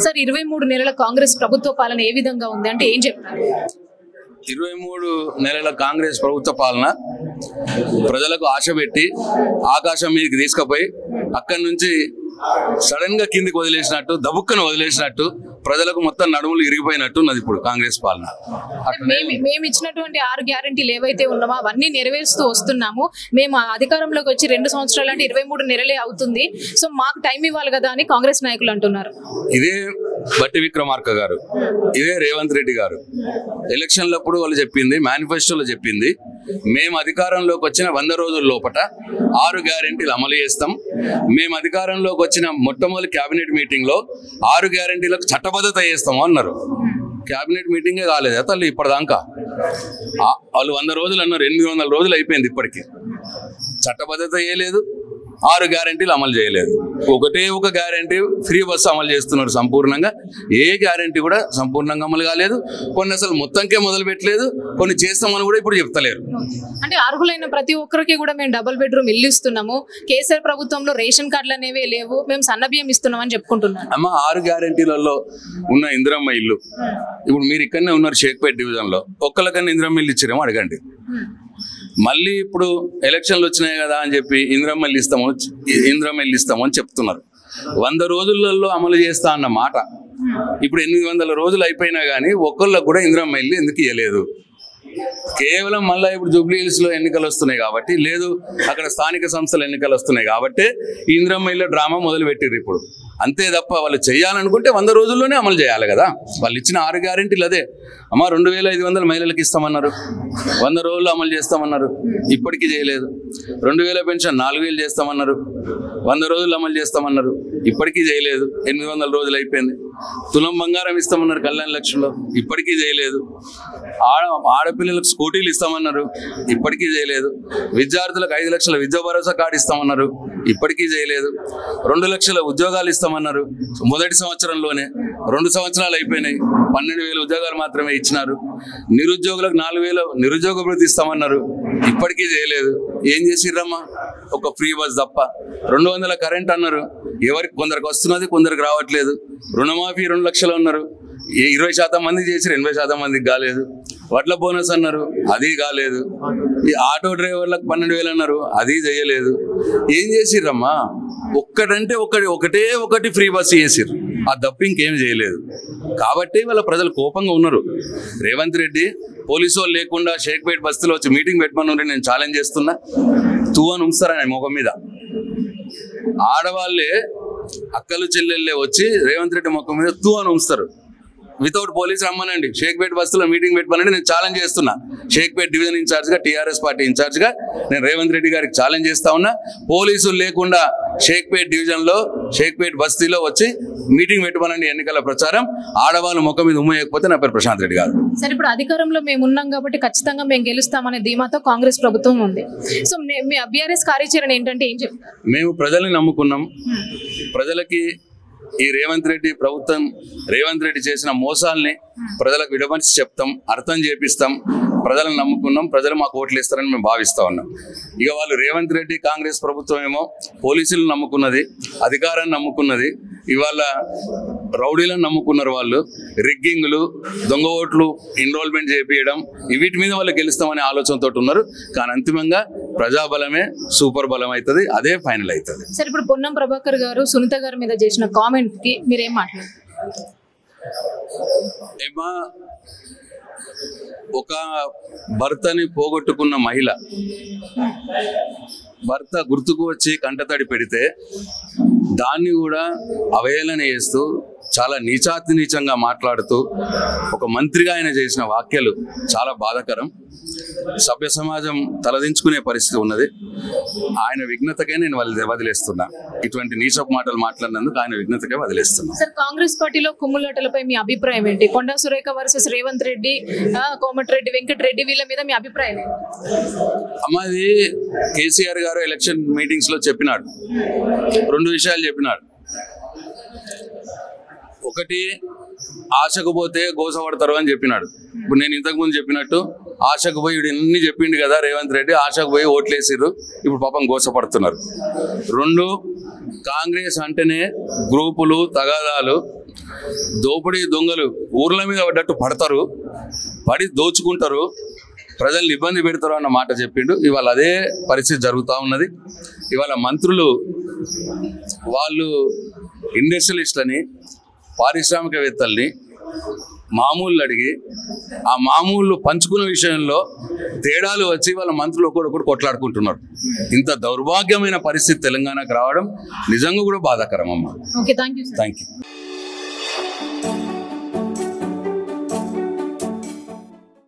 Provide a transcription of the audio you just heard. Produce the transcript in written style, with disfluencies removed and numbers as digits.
Sir 23 నెలల కాంగ్రెస్ ప్రభుత్వ పాలన ఏ విధంగా ఉంది అంటే ఏం చెప్తారు? 23 నెలల కాంగ్రెస్ ప్రభుత్వ పాలన ప్రజలకు ఆశ పెట్టి ఆకాశం మీదకి తీసుకుపోయి అక్కడి నుంచి సడన్ గా కిందికి వదిలేసినట్టు, దబుక్కను వదిలేసినట్టు ప్రజలకు మొత్తం నడుములు ఇరిగిపోయినట్టు ఉన్నది ఇప్పుడు కాంగ్రెస్ పాలన. మేము ఇచ్చినటువంటి 6 గ్యారెంటీలు ఏవైతే ఉన్నామో అవన్నీ నెరవేరుస్తూ వస్తున్నాము. మేము అధికారంలోకి వచ్చి 2 సంవత్సరాలు అంటే 23 నెలలే అవుతుంది. సో మాకు టైం ఇవ్వాలి కదా అని కాంగ్రెస్ నాయకులు అంటున్నారు. ఇదే బట్టి విక్రమార్క గారు, ఇదే రేవంత్ రెడ్డి గారు ఎలక్షన్లప్పుడు వాళ్ళు చెప్పింది, మేనిఫెస్టోలో చెప్పింది, మేము అధికారంలోకి వచ్చిన 100 రోజుల లోపల 6 గ్యారెంటీలు అమలు చేస్తాం. మేము అధికారంలోకి వచ్చిన మొట్టమొదటి కేబినెట్ మీటింగ్ లో 6 గ్యారెంటీలకు చట్టబద్ధత చేస్తాము అన్నారు. కేబినెట్ మీటింగే కాలేదు తల్లి ఇప్పటిదాకా. వాళ్ళు 100 రోజులు అన్నారు, 800 రోజులు అయిపోయింది ఇప్పటికీ. చట్టబద్ధత చేయలేదు, 6 గ్యారెంటీలు అమలు చేయలేదు. ఒకటే ఒక గ్యారెంటీ ఫ్రీ బస్సు అమలు చేస్తున్నారు సంపూర్ణంగా. ఏ గ్యారెంటీ కూడా సంపూర్ణంగా అమలు కాలేదు. కొన్ని అసలు మొత్తంకే మొదలు పెట్టలేదు, కొన్ని చేస్తామని కూడా ఇప్పుడు చెప్తలేరు. అంటే అర్హులైన ప్రతి ఒక్కరికి కూడా మేము డబుల్ బెడ్రూమ్ ఇల్లు ఇస్తున్నాము. కేసీఆర్ ప్రభుత్వంలో రేషన్ కార్డులు అనేవి లేవు, మేము సన్నబియ్యం ఇస్తున్నాం అని చెప్పుకుంటున్నాం. అమ్మ 6 గ్యారెంటీలలో ఉన్న ఇందిరమ్మ ఇల్లు ఇప్పుడు మీరు ఇక్కడనే ఉన్నారు షేక్పేట్ డివిజన్ లో, ఒక్కళ్ళకన్నా ఇందిరమ్మ ఇల్లు ఇచ్చారేమో అడగండి. మళ్ళీ ఇప్పుడు ఎలక్షన్లు వచ్చినాయి కదా అని చెప్పి ఇందిరమ్మ ఇల్లు ఇస్తాము అని చెప్తున్నారు. 100 రోజులలో అమలు చేస్తా అన్న మాట ఇప్పుడు 800 రోజులు అయిపోయినా కానీ ఒక్కళ్ళకు కూడా ఇందిరమ్మ ఇల్లు ఎందుకు ఇవ్వలేదు? కేవలం మళ్ళీ ఇప్పుడు జూబ్లీ హిల్స్ లో ఎన్నికలు వస్తున్నాయి కాబట్టి, లేదు అక్కడ స్థానిక సంస్థల ఎన్నికలు వస్తున్నాయి కాబట్టి ఇందిరమ్మ ఇల్లు డ్రామా మొదలు పెట్టిర్రు ఇప్పుడు. అంతే తప్ప వాళ్ళు చేయాలనుకుంటే 100 రోజుల్లోనే అమలు చేయాలి కదా. వాళ్ళు ఇచ్చిన 6 గ్యారెంటీలు అదే. అమ్మ 2500 మహిళలకు ఇస్తామన్నారు, 100 రోజుల్లో అమలు చేస్తామన్నారు, ఇప్పటికీ చేయలేదు. 2000 పెన్షన్ 4000 చేస్తామన్నారు, 100 రోజులు అమలు చేస్తామన్నారు, ఇప్పటికీ చేయలేదు. 800 రోజులు అయిపోయింది. తులం బంగారం ఇస్తామన్నారు కళ్యాణ లక్ష్యంలో, ఇప్పటికీ చేయలేదు. ఆడపిల్లలకు స్కూటీలు ఇస్తామన్నారు, ఇప్పటికీ చేయలేదు. విద్యార్థులకు 5 లక్షల విద్యా భరోసా కార్డు ఇస్తామన్నారు, ఇప్పటికీ చేయలేదు. 2 లక్షల ఉద్యోగాలు ఇస్తామన్నారు మొదటి సంవత్సరంలోనే. 2 సంవత్సరాలు అయిపోయినాయి, 12,000 ఉద్యోగాలు మాత్రమే ఇచ్చినారు. నిరుద్యోగులకు 4,000 నిరుద్యోగ వృత్తి ఇస్తామన్నారు, ఇప్పటికీ చేయలేదు. ఏం చేసిర్రమ్మా? ఒక ఫ్రీ బస్ తప్ప. 200 కరెంట్ అన్నారు, ఎవరికి కొందరికి వస్తున్నది, కొందరికి రావట్లేదు. రుణమాఫీ 2 లక్షలు అన్నారు, 20% మందికి చేసిరు, 80% మందికి కాలేదు. వడ్ల బోనస్ అన్నారు, అది కాలేదు. ఈ ఆటో డ్రైవర్లకు 12,000 అన్నారు, అది చేయలేదు. ఏం చేసిర్రమ్మా? ఒక్కటంటే ఒకటి ఫ్రీ బస్సు చేసిర్రు, ఆ తప్ప ఇంకేం చేయలేదు. కాబట్టి వాళ్ళ ప్రజలు కోపంగా ఉన్నారు. రేవంత్ రెడ్డి పోలీసు వాళ్ళు లేకుండా షేక్పేట్ బస్తీలో వచ్చి మీటింగ్ పెట్టమని నేను ఛాలెంజ్ చేస్తున్నా. అని ఉంచుతారని ముఖం మీద ఆడవాళ్ళే, అక్కలు చెల్లెళ్ళే వచ్చి రేవంత్ రెడ్డి ముఖం మీద అని ఉంచుతారు. వితౌట్ పోలీస్ రమ్మనండి, షేక్పేట్ బస్సులో మీటింగ్ పెట్టమనండి. నేను ఛాలెంజ్ చేస్తున్నా. షేక్పేట్ డివిజన్ ఇన్ఛార్జ్గా, టీఆర్ఎస్ పార్టీ ఇన్ఛార్జ్గా నేను రేవంత్ రెడ్డి గారికి ఛాలెంజ్ చేస్తా ఉన్నా. పోలీసులు లేకుండా షేక్పేట్ డివిజన్లో, షేక్పేట్ బస్తీలో వచ్చి మీటింగ్ పెట్టమనండి. ఎన్నికల ప్రచారం ఆడవాళ్ళు ముఖం మీద ఉమ్మేయకపోతే నా పేరు ప్రశాంత్ రెడ్డి కాదు. సరే, ఇప్పుడు అధికారంలో మేము ఉన్నాం కాబట్టి ఖచ్చితంగా మేము గెలుస్తామనే ధీమాతో కాంగ్రెస్ ప్రభుత్వం ఉంది. సో మీ బీఆర్ఎస్ కార్యాచరణ ఏంటంటే ఏం చెప్తారు? మేము ప్రజల్ని నమ్ముకున్నాం. ప్రజలకి ఈ రేవంత్ రెడ్డి చేసిన మోసాల్ని ప్రజలకు విడమర్చి చెప్తాం, అర్థం చేపిస్తాం. ప్రజలను నమ్ముకున్నాం, ప్రజలు మాకు ఓట్లు ఇస్తారని మేము భావిస్తా ఉన్నాం. ఇక వాళ్ళు రేవంత్ రెడ్డి కాంగ్రెస్ ప్రభుత్వం ఏమో పోలీసులను నమ్ముకున్నది, అధికారాన్ని నమ్ముకున్నది, ఇవాళ రౌడీలను నమ్ముకున్నారు. వాళ్ళు రిగ్గింగ్లు, దొంగ ఓట్లు ఎన్రోల్మెంట్ చేపించడం, వీటి మీద వాళ్ళు గెలుస్తామనే ఆలోచనతో ఉన్నారు. కానీ అంతిమంగా ప్రజాబలమే సూపర్ బలం అవుతుంది, అదే ఫైనల్ అవుతుంది. సరే, ఇప్పుడు పొన్నం ప్రభాకర్ గారు సునీత గారి మీద చేసిన కామెంట్ కి మీరేం మాట్లాడారు? ఒక భర్తని పోగొట్టుకున్న మహిళ భర్త గుర్తుకు వచ్చి కంటతడి పెడితే దాన్ని కూడా అవహేళన చేస్తూ, చాలా నీచంగా మాట్లాడుతూ ఒక మంత్రిగా ఆయన చేసిన వ్యాఖ్యలు చాలా బాధాకరం. సభ్య సమాజం తలదించుకునే పరిస్థితి ఉన్నది. ఆయన విఘ్నతకే నేను వదిలేస్తున్నా. ఇటువంటి నీచపు మాటలు మాట్లాడినందుకు ఆయన విఘ్నతకే వదిలేస్తున్నా. సార్, కాంగ్రెస్ పార్టీలో కుమ్ములాటలపై మీ అభిప్రాయం ఏంటి? కొండా సురేఖ వర్సెస్ రేవంత్ రెడ్డి, కోమటిరెడ్డి వెంకటరెడ్డి, వీళ్ళ మీద మీ అభిప్రాయం ఏంటి? అమ్మాది కేసీఆర్ గారు ఎలక్షన్ మీటింగ్స్ లో చెప్పినాడు, 2 విషయాలు చెప్పినాడు. ఒకటి, ఆశకు పోతే గోసపడతారు అని చెప్పినాడు. ఇప్పుడు నేను ఇంతకుముందు చెప్పినట్టు ఆశకు పోయి ఇన్ని చెప్పిండు కదా రేవంత్ రెడ్డి, ఆశకు పోయి ఓట్లేసిర్రు, ఇప్పుడు పాపం గోసపడుతున్నారు. 2, కాంగ్రెస్ అంటేనే గ్రూపులు, తగాదాలు, దోపిడీ దొంగలు ఊర్ల మీద పడ్డట్టు పడతారు, పడి దోచుకుంటారు, ప్రజల్ని ఇబ్బంది పెడతారు అన్న మాట చెప్పిండు. ఇవాళ అదే పరిస్థితి జరుగుతూ ఉన్నది. ఇవాళ మంత్రులు వాళ్ళు ఇండస్ట్రియలిస్టులని, పారిశ్రామికవేత్తల్ని మామూలు అడిగి ఆ మామూలు పంచుకునే విషయంలో తేడాలు వచ్చి వాళ్ళ మంత్రులు ఒకటి కొట్లాడుకుంటున్నారు. ఇంత దౌర్భాగ్యమైన పరిస్థితి తెలంగాణకు రావడం నిజంగా కూడా బాధాకరం అమ్మా. Okay, thank you. Thank you.